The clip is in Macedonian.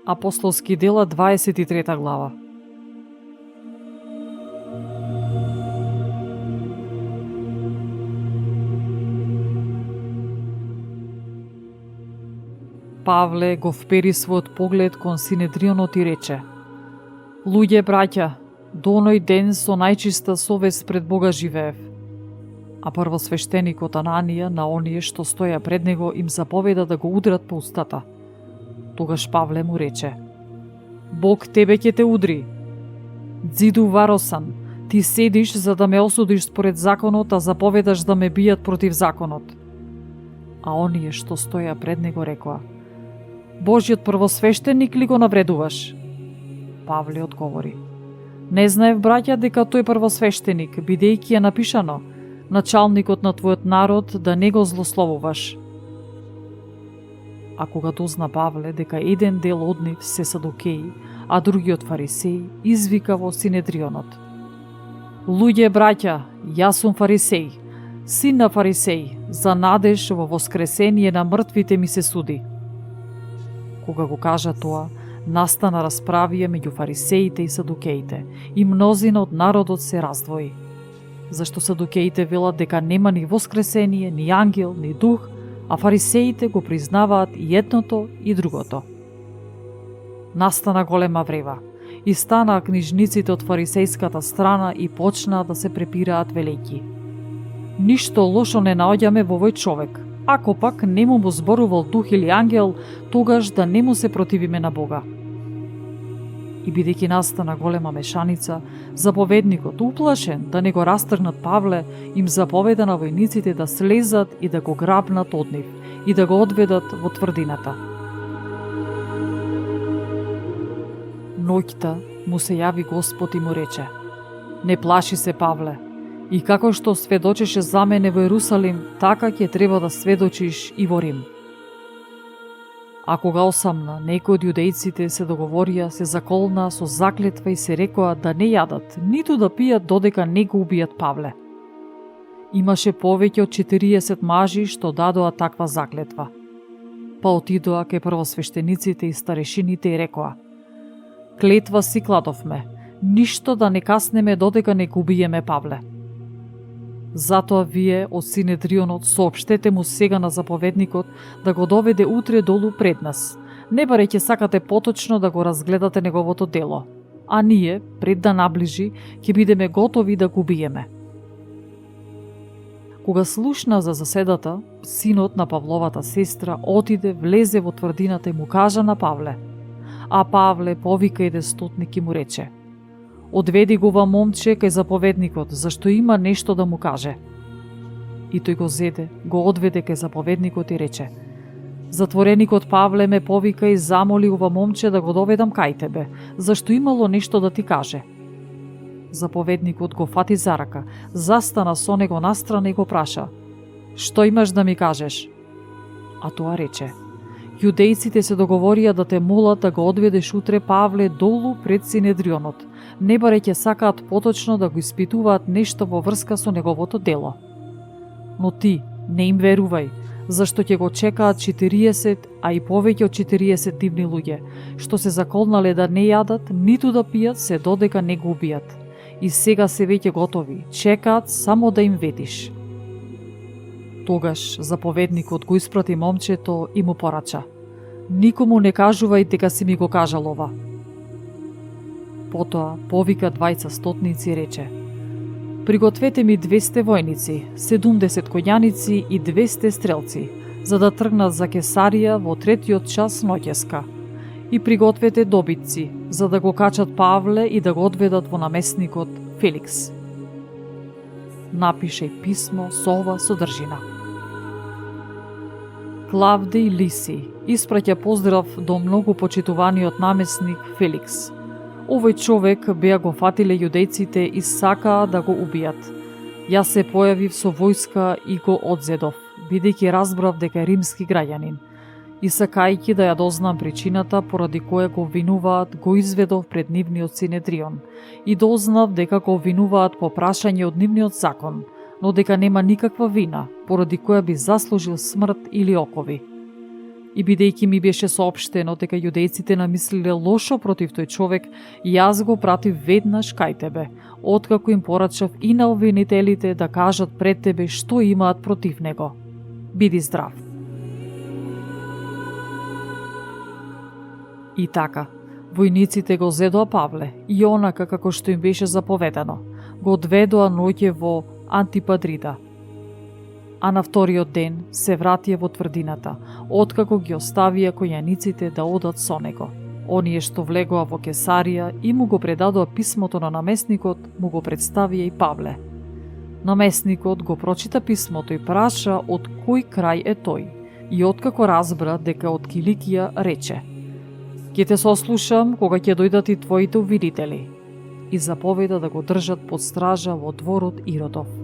Апостолски дела 23 глава. Павле го впери својот поглед кон Синедрионот и рече: Луѓе, браќа, до оној ден со најчиста совест пред Бога живеев. А првосвештеникот Ананија на оние што стоја пред него им заповеда да го удрат по устата. Тогаш Павле му рече: Бог тебе ќе те удри. Дзиду варосан, ти седиш за да ме осудиш според законот, а заповедаш да ме бијат против законот. А оние што стоја пред него рекоа: Божјиот првосвештеник ли го навредуваш? Павле одговори: Не знаев, браќа, дека тој првосвештеник, бидејќи е напишано: началникот на твојот народ да не го злословуваш. А кога дозна Павле дека еден дел од нив се садукеи, а другиот фарисеи, извика во Синедрионот: Луѓе, браќа, јас сум фарисеј, син на фарисеј, за надеж во воскресение на мртвите ми се суди. Кога го кажа тоа, настана расправија меѓу фарисеите и садукеите, и мнозина од народот се раздвои. Зашто садукеите велат дека нема ни воскресение, ни ангел, ни дух, а фарисеите го признаваат и едното и другото. Настана голема врева и станаа книжниците од фарисејската страна и почнаа да се препираат велејќи: Ништо лошо не наоѓаме во овој човек, ако пак не му зборувал дух или ангел, тогаш да не му се противиме на Бога. И бидејќи настана голема мешаница, заповедникот, уплашен да не го растргнат Павле, им заповеда на војниците да слезат и да го грабнат од нив и да го одведат во тврдината. Ноќта му се јави Господ и му рече: Не плаши се, Павле, и како што сведочеше за мене во Ерусалим, така ќе треба да сведочиш и во Рим. А кога осамна, некои од јудејците се договорија, се заколнаа со заклетва и се рекоа да не јадат, ниту да пијат додека не го убијат Павле. Имаше повеќе од 40 мажи што дадоа таква заклетва. Па отидоа кај првосвештениците и старешините и рекоа: Клетва си кладовме, ништо да не каснеме додека не го убиеме Павле. Затоа вие од Синедрионот соопштете му сега на заповедникот да го доведе утре долу пред нас, не барејќи сакате поточно да го разгледате неговото дело, а ние, пред да наближи, ќе бидеме готови да го убиеме. Кога слушна за заседата, синот на Павловата сестра отиде, влезе во тврдината и му кажа на Павле. А Павле повика еден стотник и му рече: Одведи го ова момче кај заповедникот, зашто има нешто да му каже. И тој го зеде, го одведе кај заповедникот и рече: Затвореникот Павле ме повика и замоли ова момче да го доведам кај тебе, зашто имало нешто да ти каже. Заповедникот го фати за рака, застана со него настрана и го праша: Што имаш да ми кажеш? А тоа рече: Јудејците се договорија да те молат да го одведеш утре Павле долу пред Синедрионот, не барејќи сакаат поточно да го испитуваат нешто во врска со неговото дело. Но ти не им верувај, зашто ќе го чекаат 40, а и повеќе од 40 дивни луѓе, што се заколнале да не јадат, ниту да пијат, се додека не го убијат. И сега се веќе готови, чекаат само да им ветиш. Тогаш заповедникот го испрати момчето и му порача: Никому не кажувај дека си ми го кажал ова. Потоа повика двајца стотници и рече: Пригответе ми 200 војници, 70 коњаници и 200 стрелци, за да тргнат за Кесарија во 3-тиот час ноќеска. И пригответе добитци, за да го качат Павле и да го одведат во наместникот Феликс. Напише писмо со ова содржина: Клавдиј Лиси испраќа поздрав до многу почитуваниот наместник Феликс. Овој човек беа го фатиле јудејците и сакаа да го убијат. Јас се појавив со војска и го одзедов, бидејќи разбрав дека е римски граѓанин. И сакајќи да ја дознам причината поради која го обвинуваат, го изведов пред нивниот Синедрион и дознав дека го обвинуваат по прашање од нивниот закон, но дека нема никаква вина, поради која би заслужил смрт или окови. И бидејќи ми беше соопштено дека јудејците намислиле лошо против тој човек, јас го пратив веднаш кај тебе, откако им порачав и на обвинителите да кажат пред тебе што имаат против него. Биди здрав. И така, војниците го зедоа Павле и онака како што им беше заповедано, го одведоа ноќе во Антипатрида. А на вториот ден се вратија во тврдината, откако ги оставија којаниците да одат со него. Оние што влегоа во Кесарија и му го предадоа писмото на наместникот, му го представија и Павле. Наместникот го прочита писмото и праша од кој крај е тој, и откако разбра дека од Киликија, рече: „Ќе те сослушам кога ќе дојдат и твоите обвинители“, и заповеда да го држат под стража во дворот Иродов.